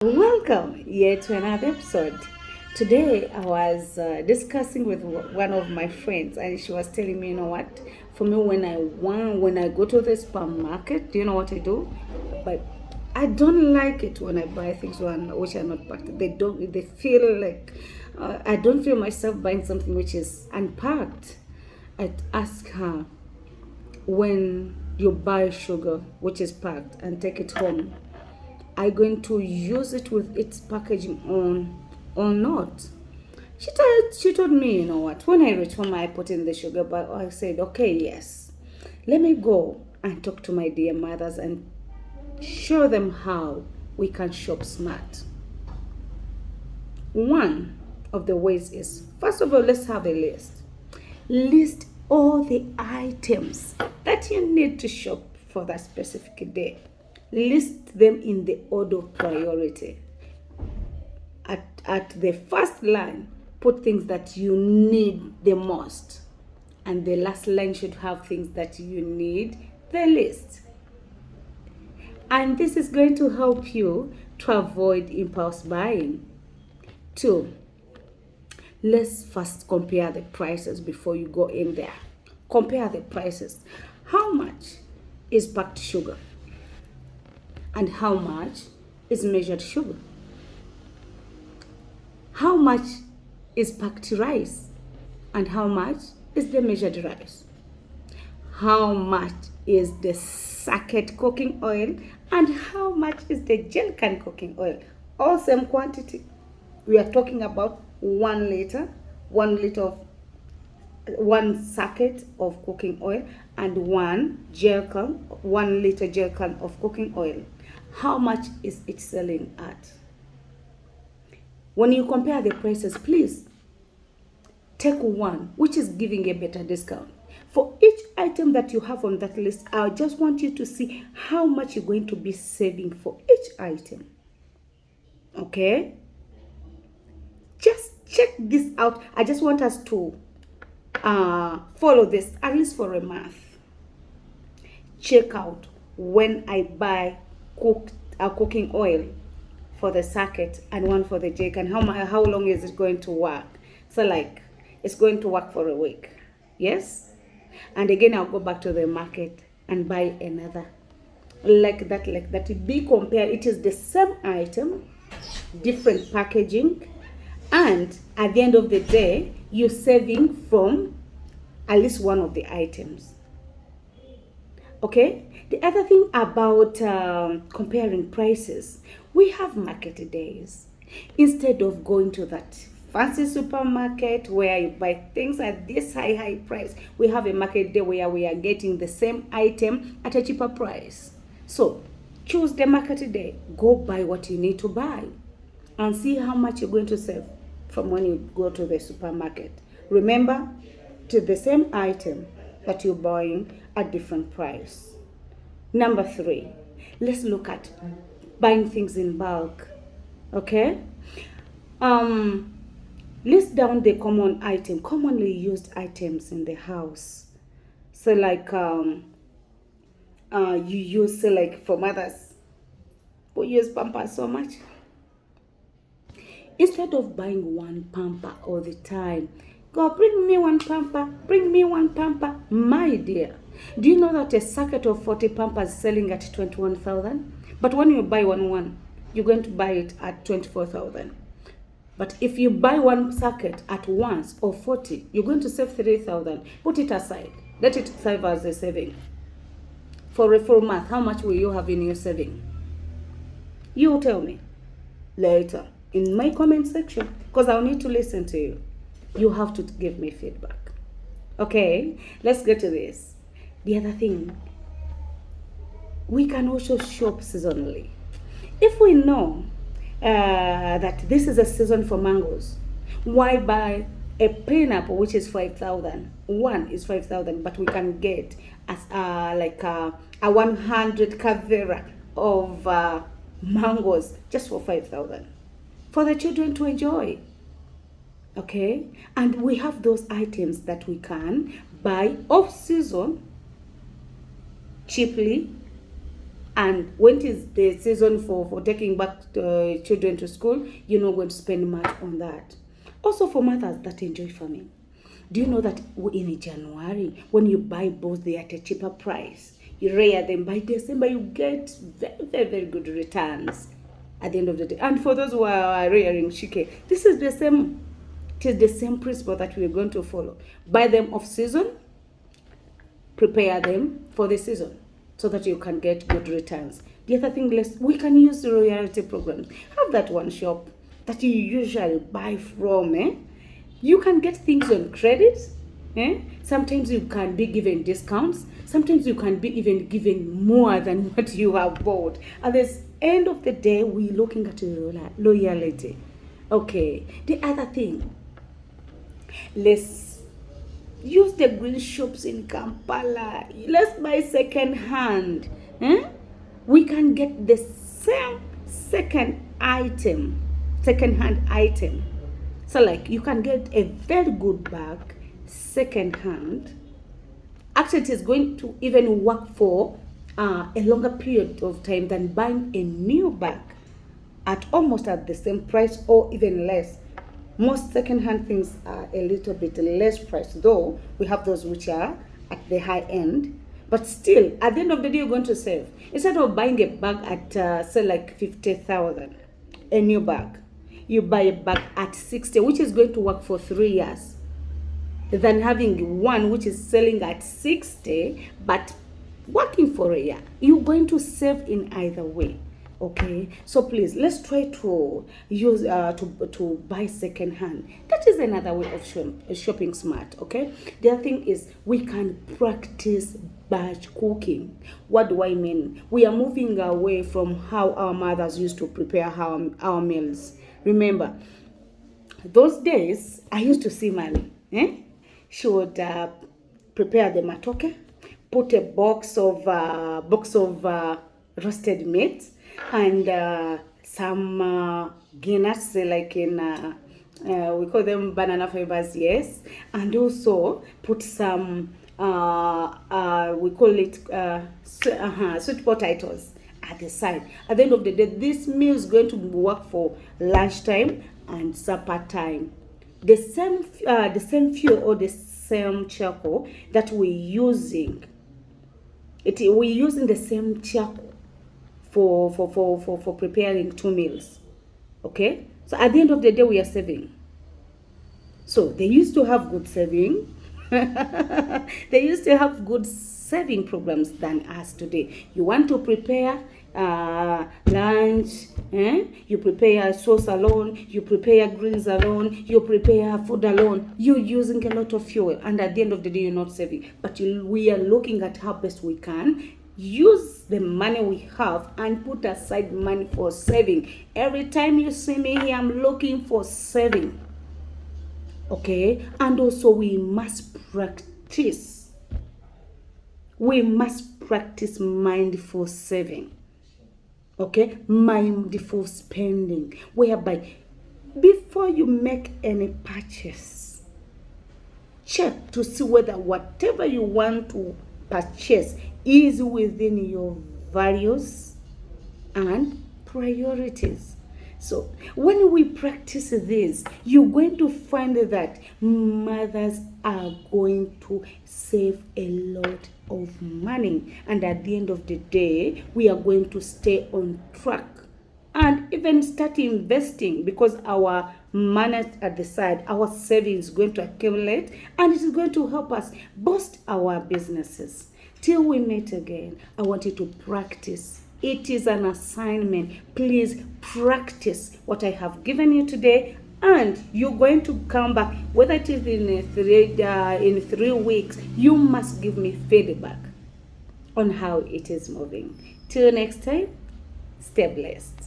Welcome yet to another episode. Today I was discussing with one of my friends, and she was telling me, you know what? For me, when I go to the supermarket, do you know what I do? But I don't like it when I buy things which are not packed. They don't. They feel like I don't feel myself buying something which is unpacked. I'd ask her, when you buy sugar which is packed and take it home, are you going to use it with its packaging on or not? She told me, you know what, when I reached home I put in the sugar, but I said, okay, yes. Let me go and talk to my dear mothers and show them how we can shop smart. One of the ways is, first of all, let's have a list. List all the items that you need to shop for that specific day. List them in the order of priority. At the first line, put things that you need the most. And the last line should have things that you need the least. And this is going to help you to avoid impulse buying. Two, let's first compare the prices before you go in there. Compare the prices. How much is packed sugar? And how much is measured sugar? How much is packed rice? And how much is the measured rice? How much is the sacket cooking oil? And how much is the gel can cooking oil? All same quantity. We are talking about 1 liter, 1 liter of 1 sacket of cooking oil, and 1 liter gel can of cooking oil. How much is it selling at? When you compare the prices, please take one which is giving a better discount. For each item that you have on that list, I just want you to see how much you're going to be saving for each item. Okay? Just check this out. I just want us to follow this at least for a month. Check out when I buy cooking oil for the sacket and one for the jig, and how long is it going to work? So like it's going to work for a week. Yes? And again I'll go back to the market and buy another. Like that. Be compared. It is the same item, different packaging, and at the end of the day you're saving from at least one of the items. Okay? The other thing about comparing prices, we have market days. Instead of going to that fancy supermarket where you buy things at this high price, we have a market day where we are getting the same item at a cheaper price. So choose the market day. Go buy what you need to buy and see how much you're going to save from when you go to the supermarket. Remember, to the same item that you're buying at different price. Number 3, let's look at buying things in bulk. Okay? List down the commonly used items in the house. So like you use, say like for mothers, we use Pampers so much. Instead of buying one pamper all the time, go bring me one pamper, bring me one pamper. My dear, do you know that a sacket of 40 pampers is selling at 21,000? But when you buy one, you're going to buy it at 24,000. But if you buy one sacket at once or 40, you're going to save 3,000. Put it aside. Let it serve as a saving. For a full month, how much will you have in your saving? You tell me later in my comment section, because I'll need to listen to you. You have to give me feedback. Okay, let's get to this. The other thing, we can also shop seasonally. If we know that this is a season for mangoes, why buy a pineapple which is 5,000? One is 5,000, but we can get as a 100 kavera of mangoes just for 5,000 for the children to enjoy. Okay, and we have those items that we can buy off season cheaply And when it is the season for taking back children to school, you're not going to spend much on that. Also for mothers that enjoy farming, do you know that in January, when you buy both, they are at a cheaper price? You rear them by December, you get very, very, very good returns at the end of the day. And for those who are rearing shike, this is the same. It is the same principle that we are going to follow. Buy them off season, prepare them for the season, so that you can get good returns. The other thing, we can use the royalty programs. Have that one shop that you usually buy from. You can get things on credit. Sometimes you can be given discounts. Sometimes you can be even given more than what you have bought. At the end of the day, we're looking at loyalty. Okay. The other thing, let's use the green shops in Kampala. Let's buy second hand. We can get the same second hand item. So like you can get a very good bag second hand. Actually, it is going to even work for a longer period of time than buying a new bag at almost at the same price or even less. Most second-hand things are a little bit less price, though we have those which are at the high end. But still, at the end of the day, you're going to save. Instead of buying a bag at, say, like 50,000, a new bag, you buy a bag at 60, which is going to work for 3 years, than having one which is selling at 60, but working for a year. You're going to save in either way. Okay, so please, let's try to use to buy second hand. That is another way of shopping smart. Okay, the other thing is we can practice batch cooking. What do I mean? We are moving away from how our mothers used to prepare our meals. Remember, those days I used to see mommy. She would prepare the matoke, put a box of roasted meat, and some guinness, like in we call them banana fibers, yes, and also put some we call it sweet potatoes at the side. At the end of the day, this meal is going to work for lunchtime and supper time. The same fuel or the same charcoal that we're using, we're using the same charcoal for preparing 2 meals. Okay, so at the end of the day, we are saving. So they used to have good saving. They used to have good saving programs than us today. You want to prepare lunch, you prepare sauce alone, you prepare greens alone, you prepare food alone. You're using a lot of fuel, and at the end of the day, you're not saving. But we are looking at how best we can use the money we have and put aside money for saving. Every time you see me here, I'm looking for saving. Okay, and also we must practice. We must practice mindful saving. Okay, mindful spending, whereby before you make any purchase, check to see whether whatever you want to purchase is within your values and priorities. So when we practice this, you're going to find that mothers are going to save a lot of money, and at the end of the day, we are going to stay on track and even start investing, because our money at the side, our savings is going to accumulate, and it is going to help us boost our businesses. Till we meet again, I want you to practice. It is an assignment. Please practice what I have given you today, and you're going to come back, whether it is in 3 weeks. You must give me feedback on how it is moving. Till next time, stay blessed.